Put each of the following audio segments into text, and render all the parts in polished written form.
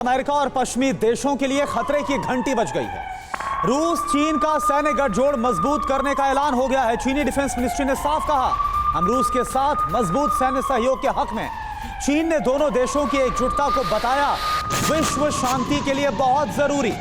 America और पश्चिमी देशों के लिए खतरे की घंटी बज गई है। रूस चीन का सैन्य गठजोड़ मजबूत करने का ऐलान हो गया है। चीनी डिफेंस मिनिस्ट्री ने साफ कहा, हम रूस के साथ मजबूत सैन्य सहयोग के हक में। चीन ने दोनों देशों की एकजुटता को बताया विश्व शांति के लिए बहुत जरूरी।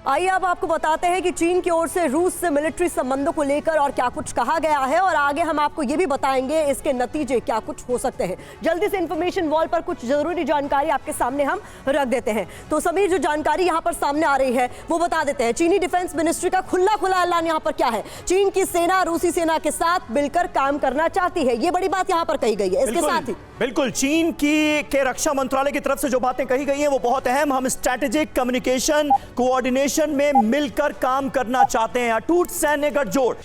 आइए अब आपको बताते हैं कि चीन की ओर से रूस से मिलिट्री संबंधों को लेकर और क्या कुछ कहा गया है, और आगे हम आपको ये भी बताएंगे इसके नतीजे क्या कुछ हो सकते हैं। जल्दी से इंफॉर्मेशन वॉल पर कुछ जरूरी जानकारी आपके सामने हम रख देते हैं। तो समीर, जो जानकारी यहाँ पर सामने आ रही है वो बता देते हैं। चीनी डिफेंस मिनिस्ट्री का खुला ऐलान यहाँ पर क्या है, चीन की सेना रूसी सेना के साथ मिलकर काम करना चाहती है, ये बड़ी बात यहाँ पर कही गई है। इसके साथ ही बिल्कुल चीन के रक्षा मंत्रालय की तरफ से जो बातें कही गई हैं वो बहुत अहम। हम स्ट्रैटेजिक कम्युनिकेशन कोऑर्डिनेशन में मिलकर काम करना चाहते हैं, अटूट सैन्य गठजोड़।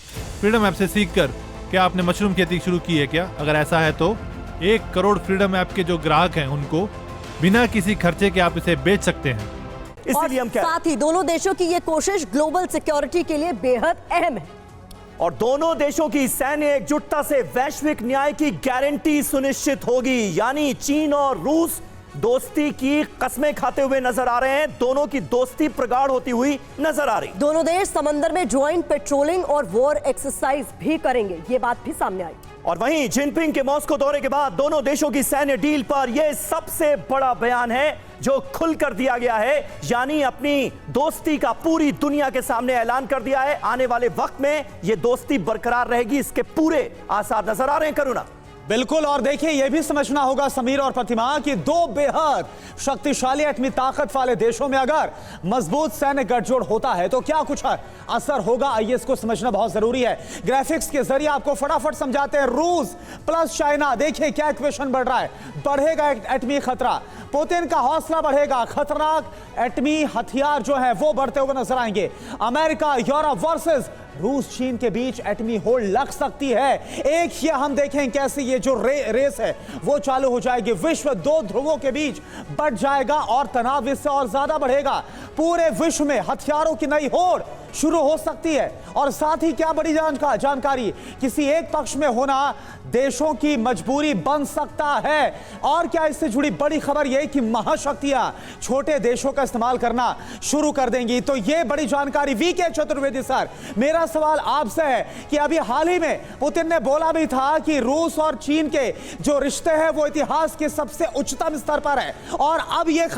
फ्रीडम ऐप से सीखकर क्या आपने मशरूम खेती शुरू की है क्या? अगर ऐसा है तो 1 करोड़ फ्रीडम ऐप के जो ग्राहक हैं उनको बिना किसी खर्चे के आप इसे बेच सकते हैं। इसीलिए हम साथ ही दोनों देशों की ये कोशिश ग्लोबल सिक्योरिटी के लिए बेहद अहम है और दोनों देशों की सैन्य एकजुटता से वैश्विक न्याय की गारंटी सुनिश्चित होगी। यानी चीन और रूस दोस्ती की कस्में खाते हुए नजर आ रहे हैं, दोनों की दोस्ती प्रगाढ़ होती हुई नजर आ रही। दोनों देश समंदर में ज्वाइंट पेट्रोलिंग और वॉर एक्सरसाइज भी करेंगे, ये बात भी सामने आई। और वहीं जिनपिंग के मॉस्को दौरे के बाद दोनों देशों की सैन्य डील पर यह सबसे बड़ा बयान है जो खुल कर दिया गया है। यानी अपनी दोस्ती का पूरी दुनिया के सामने ऐलान कर दिया है। आने वाले वक्त में यह दोस्ती बरकरार रहेगी, इसके पूरे आसार नजर आ रहे हैं। करुणा बिल्कुल, और देखिए यह भी समझना होगा समीर और प्रतिमा कि दो बेहद शक्तिशाली एटमी ताकत वाले देशों में अगर मजबूत सैन्य गठजोड़ होता है तो क्या कुछ असर होगा, आइए इसको समझना बहुत जरूरी है। ग्राफिक्स के जरिए आपको फटाफट समझाते हैं। रूस प्लस चाइना, देखिए क्या इक्वेशन बढ़ रहा है। बढ़ेगा एटमी खतरा, पुतिन का हौसला बढ़ेगा, खतरनाक एटमी हथियार जो है वो बढ़ते हुए नजर आएंगे। अमेरिका यूरोप वर्सेस रूस चीन के बीच एटमी होल्ड लग सकती है। एक ही हम देखें कैसे ये जो रेस है वो चालू हो जाएगी। विश्व दो ध्रुवों के बीच बढ़ जाएगा और तनाव इससे और ज्यादा बढ़ेगा। पूरे विश्व में हथियारों की नई होड़ शुरू हो सकती है। और साथ ही क्या बड़ी जानकारी, किसी एक पक्ष में होना देशों की मजबूरी बन सकता है। और क्या इससे जुड़ी बड़ी खबर यह कि महाशक्तियां छोटे देशों का इस्तेमाल करना शुरू कर देंगी। तो यह बड़ी जानकारी। वीके चतुर्वेदी सर, मेरा सवाल आपसे है कि अभी हाल ही में पुतिन ने बोला भी था कि रूस और चीन के जो रिश्ते हैं वो इतिहास के सबसे उच्चतम स्तर पर है, और अब ये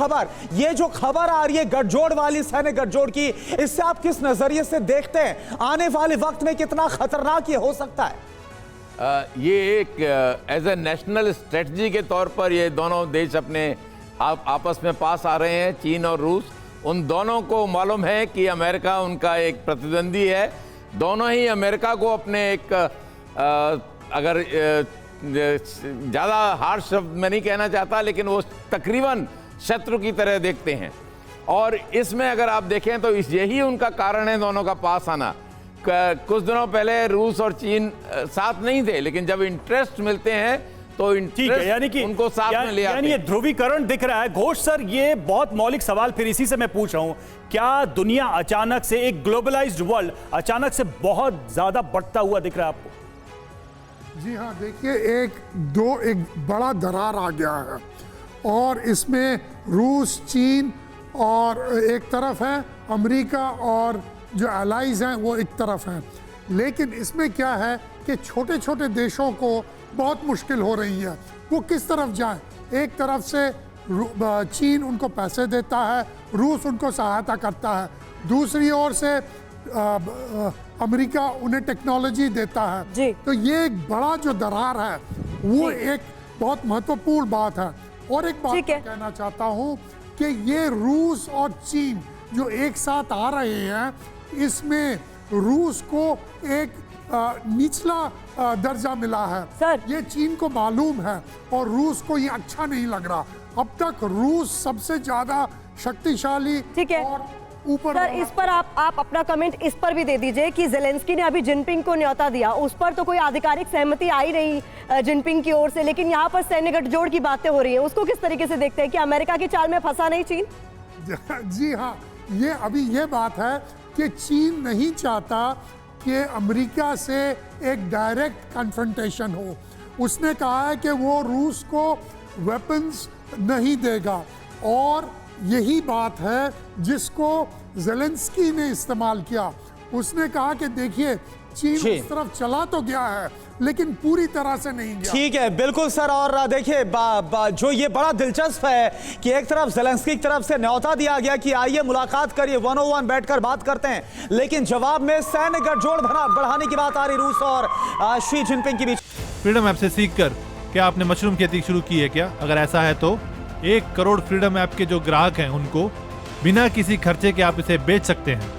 जो खबर आ रही है गठजोड़ वाली, सैन्य गठजोड़ की, इससे आप किस नजरिए से देखते हैं आने वाले वक्त में कितना खतरनाक ये हो सकता है? ये एक एज ए नेशनल स्ट्रेटजी के तौर पर ये दोनों देश अपने आपस में पास आ रहे हैं, चीन और रूस। उन दोनों को मालूम है कि अमेरिका उनका एक प्रतिद्वंदी है। दोनों ही अमेरिका को अपने एक अगर ज़्यादा हार्श शब्द मैं नहीं कहना चाहता, लेकिन वो तकरीबन शत्रु की तरह देखते हैं। और इसमें अगर आप देखें तो यही उनका कारण है दोनों का पास आना। कुछ दिनों पहले रूस और चीन साथ नहीं थे, लेकिन जब इंटरेस्ट मिलते हैं तो इंटरेस्ट यानी कि उनको साथ में ले आते हैं। यानी ये ध्रुवीकरण दिख रहा है। घोष सर, ये बहुत मौलिक सवाल फिर इसी से मैं पूछ रहा हूं, क्या दुनिया अचानक से, एक ग्लोबलाइज्ड वर्ल्ड अचानक से बहुत ज्यादा बढ़ता हुआ दिख रहा है आपको? जी हाँ, देखिए एक बड़ा दरार आ गया है और इसमें रूस, चीन और एक तरफ है, अमेरिका और जो एलाइज हैं वो एक तरफ हैं। लेकिन इसमें क्या है कि छोटे छोटे देशों को बहुत मुश्किल हो रही है, वो किस तरफ जाएं। एक तरफ से चीन उनको पैसे देता है, रूस उनको सहायता करता है, दूसरी ओर से अमेरिका उन्हें टेक्नोलॉजी देता है। तो ये एक बड़ा जो दरार है वो एक बहुत महत्वपूर्ण बात है। और एक बात कहना चाहता हूँ कि ये रूस और चीन जो एक साथ आ रहे हैं, इसमें रूस को एक निचला दर्जा मिला है सर। ये चीन को मालूम है और रूस को ये अच्छा नहीं लग रहा। अब तक रूस सबसे ज्यादा शक्तिशाली और ऊपर। सर, इस पर आप अपना कमेंट इस पर भी दे दीजिए कि ज़ेलेंस्की ने अभी जिनपिंग को न्योता दिया, उस पर तो कोई आधिकारिक सहमति आई नहीं जिनपिंग की ओर से, लेकिन यहाँ पर सैन्य गठजोड़ की बातें हो रही हैं, उसको किस तरीके से देखते हैं कि अमेरिका की चाल में फंसा नहीं चीन? जी हाँ, ये अभी ये बात है कि चीन नहीं चाहता कि अमेरिका से एक डायरेक्ट कन्फ्रंटेशन हो। उसने कहा है कि वो रूस को वेपन्स नहीं देगा, और यही बात है जिसको ज़ेलेंस्की ने इस्तेमाल किया। उसने कहा कि देखिए चीन उस तरफ चला तो गया है लेकिन पूरी तरह से नहीं गया। ठीक है, बिल्कुल सर। और देखिए जो ये बड़ा दिलचस्प है कि एक तरफ ज़ेलेंस्की की तरफ से न्योता दिया गया कि आइए मुलाकात करिए, 101 बैठकर बात करते हैं, लेकिन जवाब में सैन्य गठजोड़ बढ़ाने की बात आ रही रूस और शी जिनपिंग के बीच। फ्रीडम ऐप से सीखकर क्या आपने मशरूम खेती शुरू की है क्या? अगर ऐसा है तो 1 करोड़ फ्रीडम ऐप के जो ग्राहक हैं उनको बिना किसी खर्चे के आप इसे बेच सकते हैं।